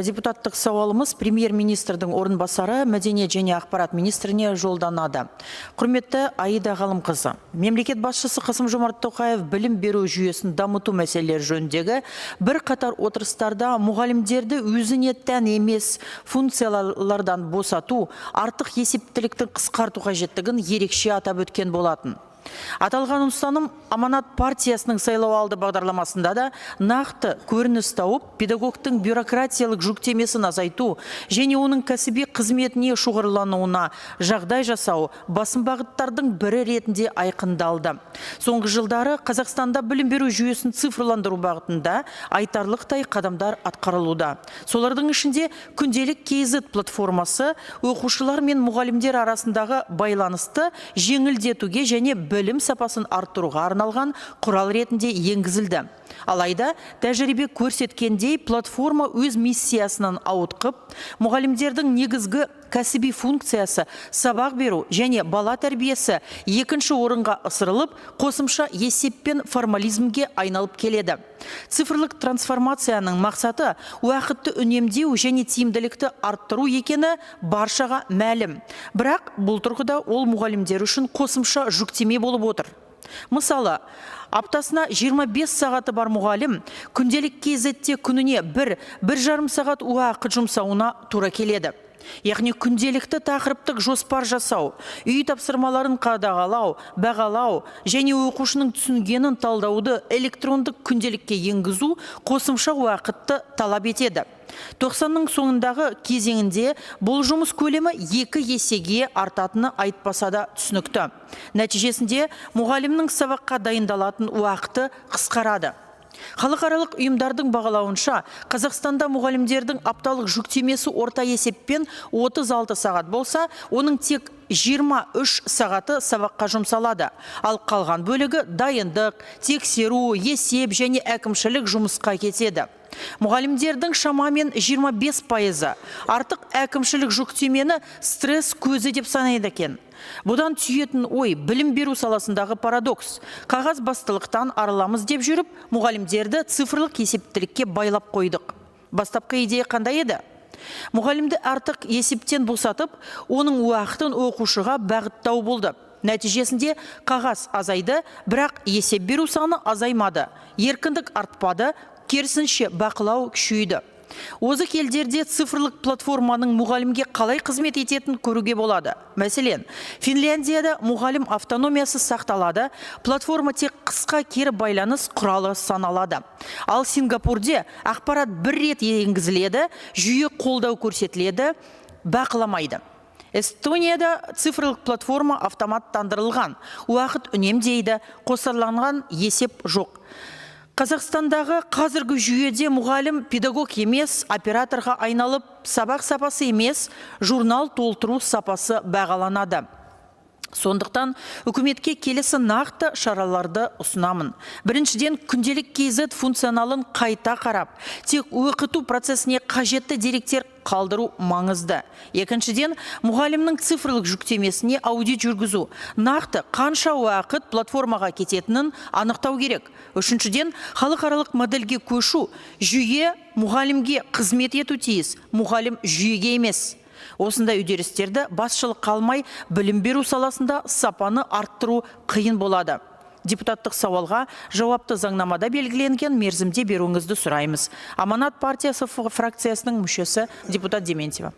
Депутаттық сауалымыз премьер-министрдің орынбасары мәдениет және ақпарат министріне жолданады. Құрметті Аида Ғалымқызы, мемлекет басшысы Қасым-Жомарт Тоқаев білім беру жүйесін дамыту мәселелері жөніндегі бір қатар отырыстарда мұғалімдерді өзіне тән емес функциялардан босату, артық есептіліктің қысқарту қажеттігін ерекше атап өткен болатын. Аталған ұстаным Аманат партиясының сайлау алды бағдарламасында да нақты көрініс тауып, педагогтың бюрократиялық жүктемесін азайту және оның кәсіби қызметіне шоғырлануына жағдай жасау басым бағыттардың бірі ретінде айқындалды. Соңғы жылдары Қазақстанда білім беру жүйесін цифрландыру бағытында айтарлықтай қадамдар атқарылуда. Солардың ішінде күнделік KZ платформасы оқушылар мен мұғалімдер арасындағы байланысты жеңілдетуге және білім сапасын арттыруға арналған құрал ретінде енгізілді. Алайда, тәжірибе көрсеткендей, платформа өз миссиясынан ауытқып, мұғалімдердің негізгі кәсіби функциясы сабақ беру және бала тәрбиесі екінші орынға ысырылып, қосымша есеп пен формализмге айналып келеді. Цифрлық трансформацияның мақсаты уақытты үнемдеу және тиімділікті арттыру екені баршаға мәлім. Бірақ бұл тұрғыда ол мұғалімдер үшін қосымша жүктеме болып отыр. Мысалы, аптасына 25 сағаты бар мұғалім күнделік KZ-те күніне 1-1,5 сағат уақыт жұмсауына тура келеді. Яғни күнделікті тақырыптық жоспар жасау, үй тапсырмаларын қадағалау, бағалау және оқушының түсінгенін талдауды электрондық күнделікке енгізу қосымша уақытты талап етеді. 90-ның соңындағы кезеңінде бұл жұмыс көлемі 2 есеге артатыны айтпаса да түсінікті. Нәтижесінде мұғалімнің сабаққа дайындалатын уақыты қысқарады. Халықаралық ұйымдардың бағалауынша, Қазақстанда мұғалімдердің апталық жүктемесі орта есеппен 36 сағат болса, оның тек 23 сағаты сабаққа жұмсалады. Ал қалған бөлігі дайындық, тексеру, есеп және әкімшілік жұмысқа кетеді. Мұғалімдердің шамамен 25% артық әкімшілік жүктемені стресс көзі деп санайды екен. Бұдан түйетін ой, білім беру саласындағы парадокс. Қағаз бастылықтан арыламыз деп жүріп, мұғалімдерді цифрлық есептілікке байлап қойдық. Бастапқы идея қандай еді? Мұғалімді артық есептен босатып, оның уақытын оқушыға бағыттау болды. Нәтижесінде қағаз азайды, бірақ есеп беру саны азаймады. Еркіндік артпады, керісінше бақылау күшейді. Озық елдерде цифрлық платформаның мұғалімге қалай қызмет ететінін көруге болады. Мәселен, Финляндияда мұғалім автономиясы сақталады, платформа тек қысқа кері байланыс құралы саналады. Ал Сингапурде ақпарат бір рет енгізіледі, жүйе қолдау көрсетіледі, бақыламайды. Эстонияда цифрлық платформа автоматтандырылған, уақыт үнемдейді, қосарланған есеп жоқ. Қазақстандағы қазіргі жүйеде мұғалім педагог емес, операторға айналып, сабақ сапасы емес, журнал толтыру сапасы бағаланады. Сондықтан үкіметке келесі нақты шараларды ұсынамын. Біріншіден, күнделік KZ функционалын қайта қарап, тек оқыту процесіне қажетті деректер қалдыру маңызды. Екіншіден, мұғалімнің цифрлық жүктемесіне аудит жүргізу. Нақты қанша уақыт платформаға кететінін анықтау керек. Үшіншіден, халықаралық модельге көшу. Жүйе мұғалімге қызмет ету тиіс, мұғалім жүйеге емес. Осындай үдерістерді басшылық қалмай білім беру саласында сапаны арттыру қиын болады. Депутаттық сауалға жауапты заңнамада белгіленген мерзімде беруіңізді сұраймыз. Аманат партиясы фракциясының мүшесі депутат Дементьева.